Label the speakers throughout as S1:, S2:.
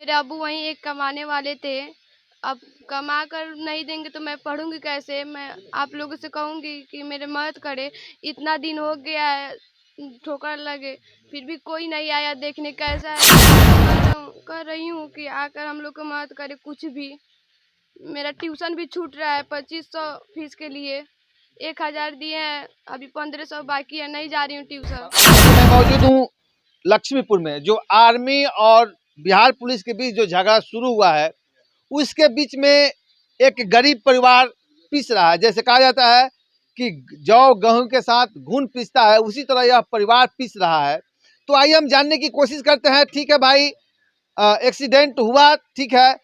S1: मेरे अब्बू वहीं एक कमाने वाले थे। अब कमा कर नहीं देंगे तो मैं पढ़ूंगी कैसे? मैं आप लोगों से कहूंगी कि मेरे मदद करे। इतना दिन हो गया है, ठोकर लगे, फिर भी कोई नहीं आया देखने कैसा है। कह रही हूँ कि आकर हम लोग को मदद करे कुछ भी। मेरा ट्यूशन भी छूट रहा है, 2500 फीस के लिए। 1000 दिए हैं, अभी 1500 बाकी है, नहीं जा रही हूँ ट्यूशन।
S2: मैं मौजूद हूँ लक्ष्मीपुर में। जो आर्मी और बिहार पुलिस के बीच जो झगड़ा शुरू हुआ है, उसके बीच में एक गरीब परिवार पिस रहा है। जैसे कहा जाता है कि जौ गेहूं के साथ घुन पिसता है, उसी तरह यह परिवार पिस रहा है। तो आइए हम जानने की कोशिश करते हैं। ठीक है भाई, एक्सीडेंट हुआ, ठीक है,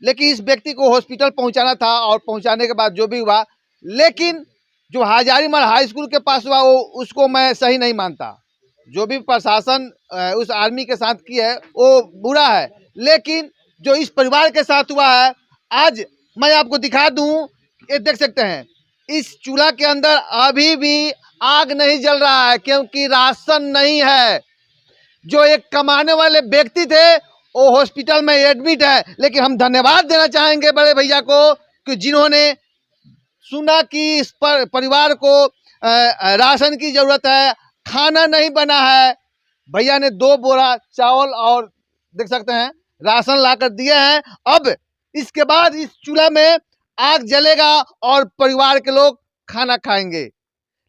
S2: लेकिन इस व्यक्ति को हॉस्पिटल पहुंचाना था और पहुंचाने के बाद जो भी हुआ, लेकिन जो हजारीमल हाई स्कूल के पास हुआ वो उसको मैं सही नहीं मानता। जो भी प्रशासन उस आर्मी के साथ की है वो बुरा है, लेकिन जो इस परिवार के साथ हुआ है, आज मैं आपको दिखा दूं। ये देख सकते हैं, इस चूल्हा के अंदर अभी भी आग नहीं जल रहा है क्योंकि राशन नहीं है। जो एक कमाने वाले व्यक्ति थे वो हॉस्पिटल में एडमिट है, लेकिन हम धन्यवाद देना चाहेंगे बड़े भैया को कि जिन्होंने सुना कि इस परिवार को राशन की जरूरत है, खाना नहीं बना है। भैया ने 2 बोरा चावल और देख सकते हैं राशन लाकर दिए हैं। अब इसके बाद इस चूल्हा में आग जलेगा और परिवार के लोग खाना खाएंगे।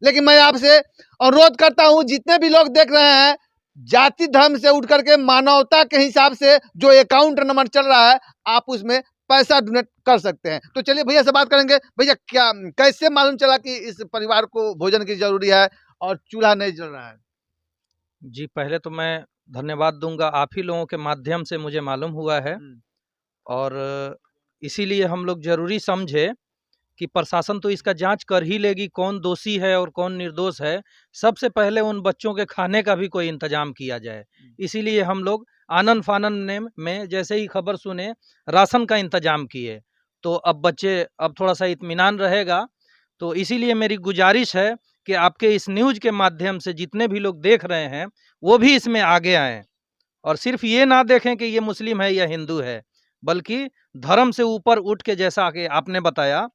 S2: लेकिन मैं आपसे अनुरोध करता हूं, जितने भी लोग देख रहे हैं, जाति धर्म से उठ करके मानवता के हिसाब से जो अकाउंट नंबर चल रहा है, आप उसमें पैसा डोनेट कर सकते हैं। तो चलिए भैया से बात करेंगे। भैया, क्या कैसे मालूम चला कि इस परिवार को भोजन की जरूरी है और चूल्हा नहीं जल रहा है?
S3: जी, पहले तो मैं धन्यवाद दूँगा, आप ही लोगों के माध्यम से मुझे मालूम हुआ है। और इसीलिए हम लोग ज़रूरी समझे कि प्रशासन तो इसका जाँच कर ही लेगी, कौन दोषी है और कौन निर्दोष है। सबसे पहले उन बच्चों के खाने का भी कोई इंतज़ाम किया जाए। इसीलिए हम लोग आनन-फानन में जैसे ही खबर सुने, राशन का इंतज़ाम किए। तो अब थोड़ा-सा इत्मीनान रहेगा। तो इसीलिए मेरी गुज़ारिश है कि आपके इस न्यूज़ के माध्यम से जितने भी लोग देख रहे हैं, वो भी इसमें आगे आएँ। और सिर्फ ये ना देखें कि ये मुस्लिम है या हिंदू है, बल्कि धर्म से ऊपर उठ के, जैसा कि आपने बताया,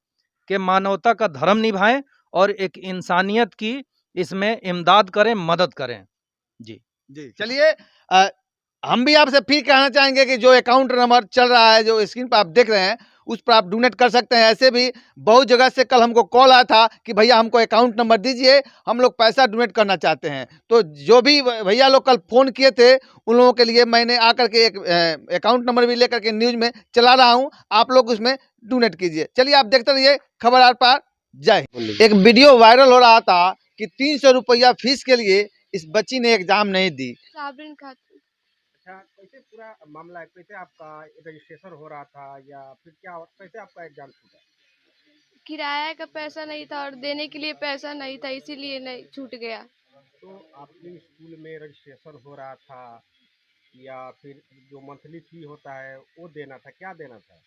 S3: कि मानवता का धर्म निभाएं और एक इंसानियत की इसमें इमदाद करें, मदद करें। जी
S2: जी, चलिए, हम भी आपसे फिर कहना चाहेंगे कि जो अकाउंट नंबर चल रहा है, जो स्क्रीन पर आप देख रहे हैं, उस पर आप डोनेट कर सकते हैं। ऐसे भी बहुत जगह से कल हमको कॉल आया था कि भैया हमको अकाउंट नंबर दीजिए, हम लोग पैसा डोनेट करना चाहते हैं। तो जो भी भैया लोग कल फ़ोन किए थे, उन लोगों के लिए मैंने आकर के एक अकाउंट नंबर भी लेकर के न्यूज़ में चला रहा हूँ, आप लोग उसमें डोनेट कीजिए। चलिए आप देखते रहिए खबर आर पार। जय हिंद। एक वीडियो वायरल हो रहा था कि 300 रुपया फीस के लिए इस बच्ची ने एग्जाम नहीं दी।
S1: साबरिन खातून।
S4: अच्छा, कैसे पूरा मामला है? कैसे आपका रजिस्ट्रेशन हो रहा था या फिर क्या, कैसे आपका एग्जाम छूटा?
S1: किराया का पैसा नहीं था और देने के लिए पैसा नहीं था, इसीलिए नहीं छूट गया।
S4: तो आपके स्कूल में रजिस्ट्रेशन हो रहा था या फिर जो मंथली फी होता है वो देना था, क्या देना था?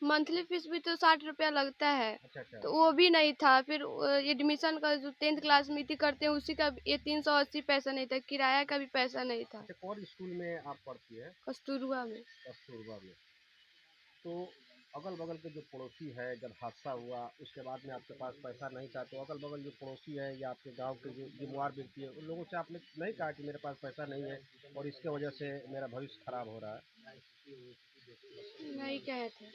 S1: मंथली फीस भी तो 60 रुपया लगता है,
S4: अच्छा अच्छा।
S1: तो वो भी नहीं था। फिर एडमिशन का जो 10th क्लास में करते हैं उसी का ये 380 पैसा नहीं था, किराया का भी पैसा नहीं था।
S4: अच्छा, कौन स्कूल में आप पढ़ती है?
S1: कस्तूरबा में।
S4: कस्तूरबा में। तो अगल बगल के जो पड़ोसी है, जब हादसा हुआ उसके बाद में आपके पास पैसा नहीं था, तो अगल बगल जो पड़ोसी है या आपके गांव के जो जिम्मेवार व्यक्ति है, उन लोगों से आपने नहीं कहा कि मेरे पास पैसा नहीं है और इसके वजह से मेरा भविष्य खराब हो रहा है?
S1: नहीं कहे थे।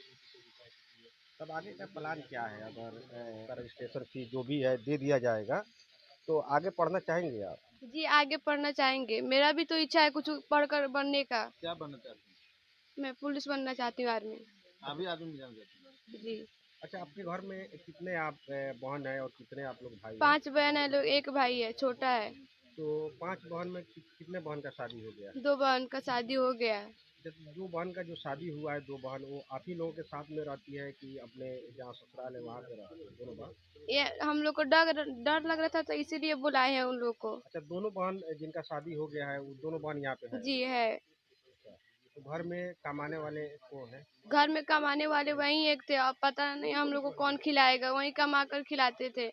S4: तब आगे का प्लान क्या है? अगर रजिस्ट्रेशन फी जो भी है दे दिया जाएगा तो आगे पढ़ना चाहेंगे आप?
S1: जी आगे पढ़ना चाहेंगे, मेरा भी तो इच्छा है कुछ पढ़कर बनने का।
S2: क्या बनना चाहते हैं?
S1: मैं पुलिस बनना चाहती हूँ, आर्मी।
S2: अभी आदमी जान जाते हैं।
S1: जी।
S4: अच्छा, आपके घर में कितने आप बहन हैं और कितने आप लोग भाई हैं?
S1: 5 बहन है लोग, एक भाई है, छोटा है।
S4: तो 5 बहन में कितने बहन का शादी हो गया?
S1: 2 बहन का शादी हो गया है।
S4: जब 2 बहन का जो शादी हुआ है, 2 बहन वो आप ही लोगों के साथ में रहती है कि अपने जहाँ ससुराल है वहाँ पे रहती है दोनों बहन?
S1: ये हम लोग को डर डर लग रहा था तो इसीलिए बुलाए हैं उन लोग को।
S4: अच्छा, दोनों बहन जिनका शादी हो गया है वो दोनों बहन यहाँ पे है?
S1: जी है।
S4: अच्छा, तो घर में कमाने वाले कौन है?
S1: घर में कमाने वाले वही एक थे, अब पता नहीं हम लोग को कौन खिलाएगा, वही कमा कर खिलाते थे।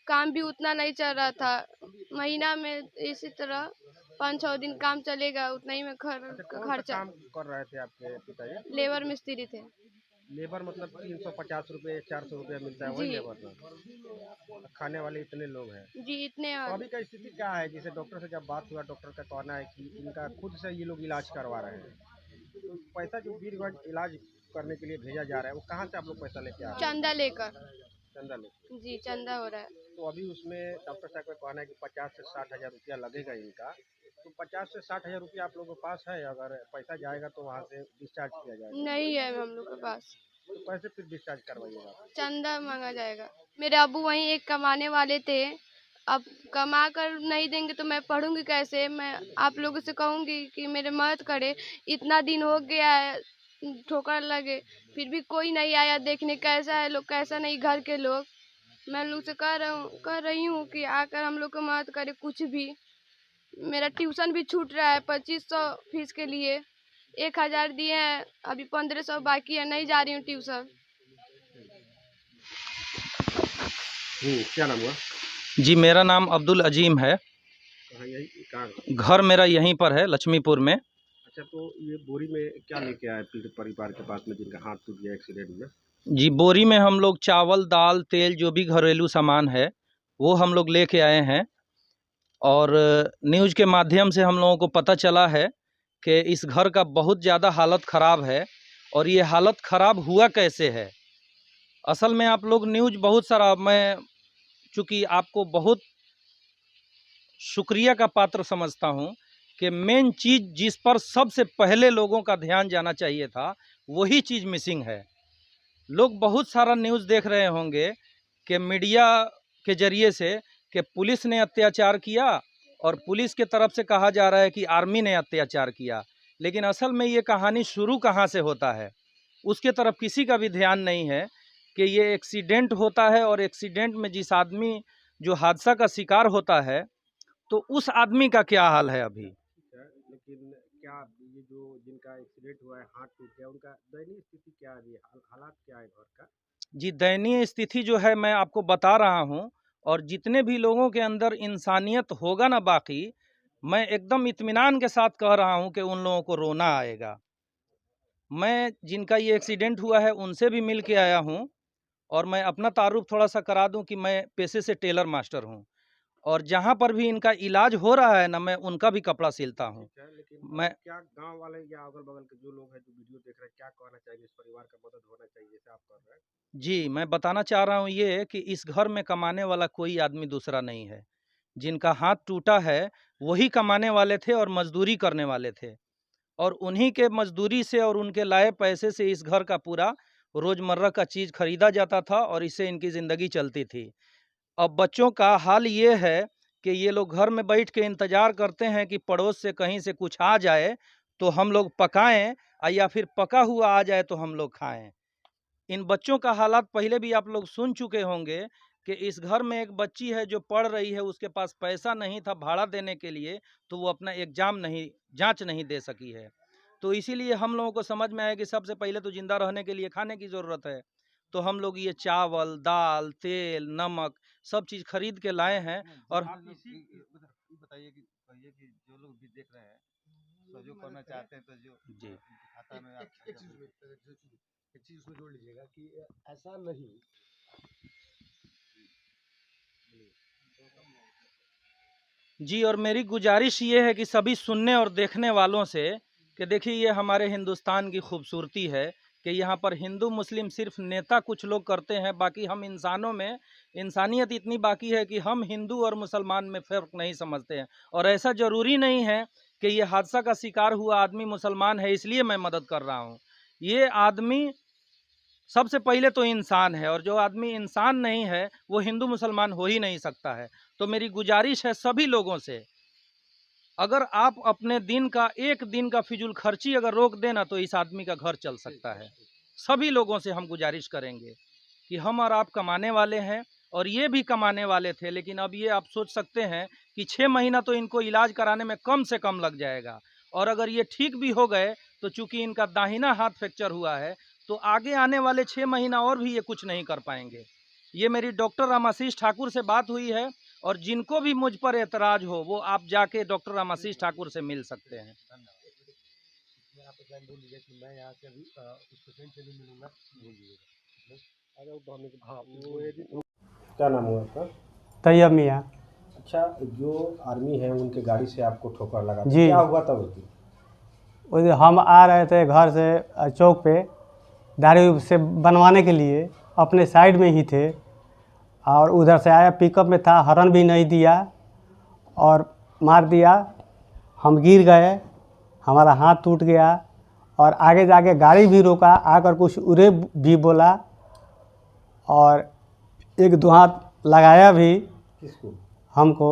S1: काम भी उतना नहीं चल रहा था, महीना में इसी तरह 5-6 दिन काम चलेगा, उतना ही में
S4: अच्छा,
S1: का
S4: कौन सा
S1: खर्चा।
S4: काम कर रहे थे आपके पिताजी?
S1: लेबर मिस्त्री थे।
S4: लेबर मतलब 350 रुपये 400 रुपया मिलता है वही
S1: जी
S4: लेबर में? खाने वाले इतने लोग हैं।
S1: जी, इतने
S4: तो अभी का स्थिति क्या है? जैसे डॉक्टर से जब बात हुआ, डॉक्टर का कहना है कि इनका खुद से ये लोग इलाज करवा रहे हैं। तो पैसा जो वीरगंज इलाज करने के लिए भेजा जा रहा है वो कहाँ से आप लोग पैसा लेके आ रहे हैं?
S1: चंदा लेकर।
S4: चंदा लेके।
S1: जी, चंदा हो रहा है।
S4: तो अभी उसमें डॉक्टर साहब का कहना है कि 50 से 60 हज़ार रुपया लगेगा इनका। तो 50 से 60 हज़ार रुपया आप लोगों के पास है? अगर पैसा जाएगा तो वहाँ से डिस्चार्ज किया जाएगा।
S1: नहीं है हम लोग के पास।
S4: तो कैसे फिर डिस्चार्ज करवाइएगा आप?
S1: चंदा मांगा जाएगा। मेरे अब्बू वहीं एक कमाने वाले थे, अब कमा कर नहीं देंगे तो मैं पढ़ूंगी कैसे। मैं आप लोगों से कहूंगी कि मेरे मदद करे। इतना दिन हो गया है, ठोकर लगे, फिर भी कोई नहीं आया देखने कैसा है लोग कैसा नहीं। घर के लोग, मैं लोग से कह रही हूँ कि आकर हम लोग को मदद करे कुछ भी। मेरा ट्यूशन भी छूट रहा है 2500 फीस के लिए। 1000 दिए हैं, अभी 1500 बाकी है, नहीं जा रही हूँ ट्यूशन।
S4: क्या नाम हुआ?
S3: जी, मेरा नाम अब्दुल अजीम है।
S4: कहाँ यही कहाँ?
S3: घर मेरा यहीं पर है, लक्ष्मीपुर में।
S4: अच्छा, तो ये बोरी में क्या लेके आए पीड़ित परिवार के पास में जिनका हाथ टूट गया एक्सीडेंट में?
S3: जी, बोरी में हम लोग चावल, दाल, तेल, जो भी घरेलू सामान है वो हम लोग लेके आए हैं। और न्यूज़ के माध्यम से हम लोगों को पता चला है कि इस घर का बहुत ज़्यादा हालत ख़राब है। और ये हालत ख़राब हुआ कैसे है? असल में आप लोग न्यूज़ बहुत सारा, मैं चूँकि आपको बहुत शुक्रिया का पात्र समझता हूँ कि मेन चीज़ जिस पर सबसे पहले लोगों का ध्यान जाना चाहिए था वही चीज़ मिसिंग है। लोग बहुत सारा न्यूज़ देख रहे होंगे कि मीडिया के ज़रिए से कि पुलिस ने अत्याचार किया और पुलिस के तरफ से कहा जा रहा है कि आर्मी ने अत्याचार किया, लेकिन असल में ये कहानी शुरू कहाँ से होता है उसके तरफ किसी का भी ध्यान नहीं है कि ये एक्सीडेंट होता है। और एक्सीडेंट में जिस आदमी जो हादसा का शिकार होता है तो उस आदमी का क्या हाल है अभी।
S4: ठीक है, लेकिन क्या ये जो जिनका एक्सीडेंट हुआ है, हाथ टूट गया, उनका दयनीय स्थिति क्या है अभी? हालात क्या है घर का?
S3: जी, दयनीय स्थिति जो है मैं आपको बता रहा हूँ। और जितने भी लोगों के अंदर इंसानियत होगा ना, बाकी मैं एकदम इत्मीनान के साथ कह रहा हूँ कि उन लोगों को रोना आएगा। मैं जिनका ये एक्सीडेंट हुआ है उनसे भी मिल के आया हूँ। और मैं अपना तारुफ थोड़ा सा करा दूं कि मैं पेशे से टेलर मास्टर हूँ। और जहाँ पर भी इनका इलाज हो रहा है ना, मैं उनका भी कपड़ा सिलता हूँ।
S4: ठीक है, लेकिन
S3: मैं
S4: क्या गांव वाले या अगल बगल के जो लोग हैं जो वीडियो देख रहे हैं, क्या कहना चाहिए? इस परिवार का मदद होना चाहिए जैसे आप कर रहे हैं।
S3: जी, मैं बताना चाह रहा हूँ ये कि इस घर में कमाने वाला कोई आदमी दूसरा नहीं है। जिनका हाथ टूटा है वही कमाने वाले थे और मजदूरी करने वाले थे। और उन्हीं के मजदूरी से और उनके लाए पैसे से इस घर का पूरा रोज़मर्रा का चीज़ खरीदा जाता था और इससे इनकी ज़िंदगी चलती थी। अब बच्चों का हाल ये है कि ये लोग घर में बैठ के इंतज़ार करते हैं कि पड़ोस से कहीं से कुछ आ जाए तो हम लोग पकाएं, या फिर पका हुआ आ जाए तो हम लोग खाएं। इन बच्चों का हालात पहले भी आप लोग सुन चुके होंगे कि इस घर में एक बच्ची है जो पढ़ रही है, उसके पास पैसा नहीं था भाड़ा देने के लिए, तो वो अपना एग्ज़ाम नहीं, जांच नहीं दे सकी है। तो इसीलिए हम लोगों को समझ में आया कि सबसे पहले तो ज़िंदा रहने के लिए खाने की ज़रूरत है। तो हम लोग ये चावल, दाल, तेल, नमक सब चीज़ खरीद के लाए हैं। और
S2: आप इसी बताइए कि कहिए कि जो लोग भी देख रहे हैं सहयोग करना चाहते हैं तो जो
S3: जी,
S2: खाता में
S4: एक चीज उसमें जोड़ लीजिएगा कि ऐसा नहीं।
S3: जी, और मेरी गुजारिश ये है कि सभी सुनने और देखने वालों से कि देखिए ये हमारे हिंदुस्तान की खूबसूरती है कि यहाँ पर हिंदू मुस्लिम सिर्फ नेता कुछ लोग करते हैं, बाकी हम इंसानों में इंसानियत इतनी बाकी है कि हम हिंदू और मुसलमान में फ़र्क नहीं समझते हैं। और ऐसा ज़रूरी नहीं है कि ये हादसा का शिकार हुआ आदमी मुसलमान है इसलिए मैं मदद कर रहा हूँ। ये आदमी सबसे पहले तो इंसान है, और जो आदमी इंसान नहीं है वो हिंदू मुसलमान हो ही नहीं सकता है। तो मेरी गुजारिश है सभी लोगों से, अगर आप अपने दिन का एक दिन का फिजूल खर्ची अगर रोक देना तो इस आदमी का घर चल सकता है। सभी लोगों से हम गुजारिश करेंगे कि हम और आप कमाने वाले हैं और ये भी कमाने वाले थे, लेकिन अब ये आप सोच सकते हैं कि 6 महीना तो इनको इलाज कराने में कम से कम लग जाएगा। और अगर ये ठीक भी हो गए तो चूंकि इनका दाहिना हाथ फ्रैक्चर हुआ है तो आगे आने वाले 6 महीना और भी ये कुछ नहीं कर पाएंगे। ये मेरी डॉक्टर रामाशीष ठाकुर से बात हुई है और जिनको भी मुझ पर एतराज हो वो आप जाके डॉक्टर रामाशीष ठाकुर से मिल सकते हैं।
S4: क्या नाम हुआ आपका?
S5: तैयब मियाँ।
S4: अच्छा, जो आर्मी है उनके गाड़ी से आपको ठोकर लगा,
S5: जी।
S4: क्या हुआ तब?
S5: उस हम आ रहे थे घर से चौक पे दाढ़ी से बनवाने के लिए, अपने साइड में ही थे और उधर से आया, पिकअप में था, हॉर्न भी नहीं दिया और मार दिया। हम गिर गए, हमारा हाथ टूट गया और आगे जाके गाड़ी भी रोका, आकर कुछ उरे भी बोला और एक दो हाथ लगाया भी
S4: किसको?
S5: हमको।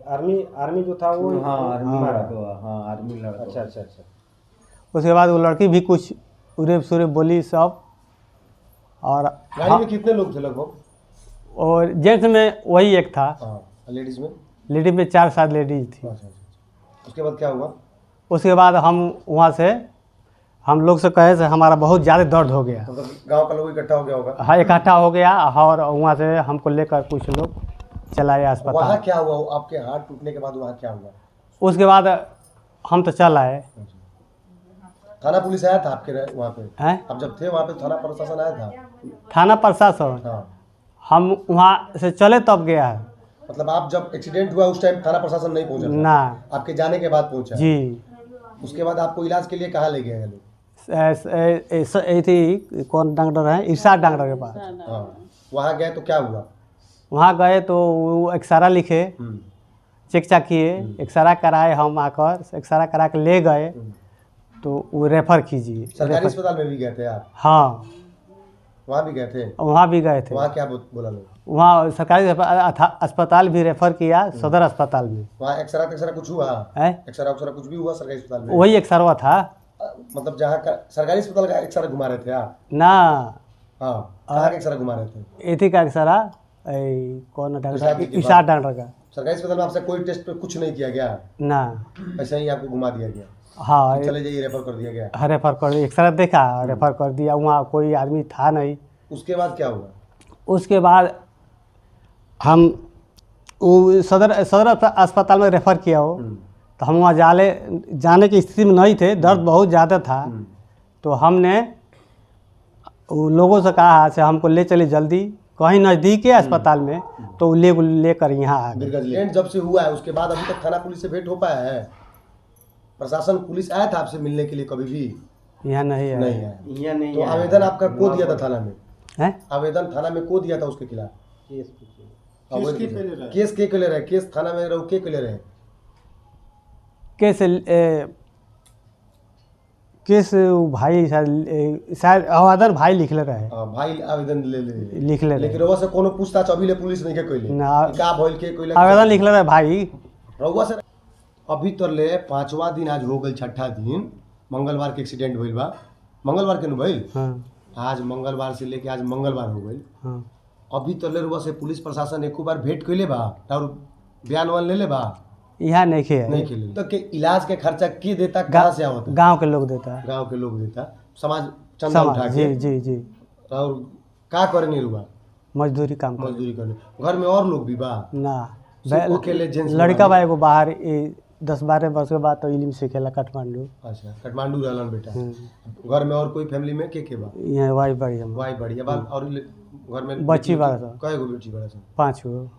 S4: आर्मी जो था वो?
S6: हाँ, आर्मी
S4: मारा।
S6: लड़का, हाँ आर्मी लड़का।
S4: अच्छा अच्छा अच्छा।
S5: उसके बाद वो लड़की भी कुछ उरे सुरे बोली सब। और
S4: गाड़ी में कितने लोग थे लगभग?
S5: और जेंट्स में वही एक था,
S4: हाँ, लेडीज में?
S5: लेडीज में 4-7 लेडीज थी।
S4: अच्छा, अच्छा। उसके बाद क्या हुआ?
S5: उसके बाद हम वहाँ से हम लोग से कहे से हमारा बहुत ज़्यादा दर्द हो गया,
S4: मतलब गांव का लोग इकट्ठा हो गया होगा?
S5: हाँ इकट्ठा हो गया और वहाँ से हमको लेकर कुछ लोग चलाए
S4: वहाँ
S5: अस्पताल।
S4: क्या हुआ? आपके हाथ टूटने के बाद वहाँ क्या हुआ?
S5: उसके बाद हम तो चल आए
S4: थाना पुलिस आया था आपके वहाँ पे?
S5: हैं,
S4: आप जब थे वहाँ पे थाना प्रशासन आया था?
S5: थाना प्रशासन।
S4: हाँ।
S5: हम वहाँ से चले तब गया है
S4: मतलब आप जब एक्सीडेंट हुआ उस टाइम थाना प्रशासन नहीं पहुँचा था?
S5: ना
S4: आपके जाने के बाद पहुँचा?
S5: जी।
S4: उसके बाद आपको इलाज के लिए कहाँ ले गए लोग?
S5: थी कौन डॉक्टर है, इरशाद डॉक्टर के पास।
S4: हाँ, वहाँ गए तो क्या हुआ?
S5: वहाँ गए तो वो एक्सरा लिखे, चेक चाक किए, एक्सरा कराए, हम आकर एक्सरा करा के ले गए तो वो रेफ़र कीजिए।
S4: सरकारी अस्पताल में भी गए थे आप?
S5: हाँ
S4: वहाँ भी गए थे?
S5: वहाँ भी गए थे।
S4: वहाँ क्या बोला लोग?
S5: वहाँ सरकारी अस्पताल भी रेफ़र किया, सदर अस्पताल में।
S4: वहाँ एक्सरा कुछ हुआ?
S5: है
S4: एक्सरा कुछ भी हुआ सरकारी अस्पताल में?
S5: वही एक्सरवा था
S4: मतलब जहाँ का सरकारी अस्पताल का एक्सरा घुमा रहे थे आप?
S5: ना,
S4: हाँ, कहाँ का एक्सरा घुमा रहे थे?
S5: एथी का एक्सरा कौन
S4: इरशाद
S5: डॉक्टर,
S4: के
S5: इरशाद डॉक्टर का।
S4: सरकारी अस्पताल में आपसे कोई टेस्ट पे कुछ नहीं किया गया?
S5: ना,
S4: ऐसे ही आपको घुमा दिया गया?
S5: हाँ
S4: चले जाइए, रेफर कर दिया गया?
S5: रेफ़र कर दिया, एक्सरा देखा, रेफ़र कर दिया। वहाँ कोई आदमी था नहीं।
S4: उसके बाद क्या हुआ?
S5: उसके बाद हम वो सदर अस्पताल में रेफ़र किया हो तो हम वहाँ जाने की स्थिति में नहीं थे, दर्द बहुत ज़्यादा था। तो हमने वो लोगों से कहा से हमको ले चले जल्दी कहीं नज़दीक के अस्पताल में, तो लेकर यहाँ आ गए।
S4: एक्सीडेंट जब से हुआ है उसके बाद अभी तक थाना पुलिस से भेंट हो पाया है? प्रशासन पुलिस आया था आपसे मिलने के लिए कभी भी?
S5: यहाँ नहीं है।
S4: नहीं है।
S6: यहाँ नहीं
S4: तो
S6: है।
S4: आवेदन आपका को दिया था थाना में?
S5: हैं?
S4: आवेदन थाना में को दिया था उसके खिलाफ? केस के ले रहे? केस थाना में रहो के ले रहे?
S5: केस भाई शायद आवेदन भाई लिखले रहे।
S4: हाँ, भाई आवेदन ले
S5: लिखले रहे।
S4: लेकिन रउआ से कोनो पूछताछ अभी ले पुलिस नहीं के कोई
S5: ना,
S4: का भइल के कोई
S5: आवेदन लिखले रहे भाई
S4: रउआ से। अभी तो ले 5वां दिन आज हो गई, 6ठा दिन मंगलवार के एक्सीडेंट भइल बा। मंगलवार के न भइल?
S5: हाँ
S4: आज मंगलवार से लेके आज मंगलवार हो गई।
S5: हाँ।
S4: अभी तो ले रउआ से पुलिस प्रशासन एको बार भेंट कइले बा और बयान वान ले ले बा?
S5: यहाँ नहीं खे
S4: नहीं खेले। तो के इलाज के खर्चा के देता, कहाँ से आवता?
S5: गांव के लोग देता है।
S4: गांव के लोग देता, समाज चंदा उठा के?
S5: जी जी जी।
S4: और का करे नहीं रुआ?
S5: मजदूरी काम कर
S4: मजदूरी करने। घर में और लोग भी बा?
S5: ना,
S4: सिर्फ अकेले जेंट्स?
S5: लड़का बा एगो बाहर 10-12 वर्ष के बाद तो इलिम सीखेला काठमांडू।
S4: अच्छा, काठमांडू रहलन बेटा। घर में और कोई फैमिली में के बा?
S5: यहाँ वाइफ बड़ी है,
S4: वाइफ बढ़िया बा और घर में
S5: बच्ची बड़ा सा,
S4: कई गो बेटी बड़ा सा?
S5: 5 गो।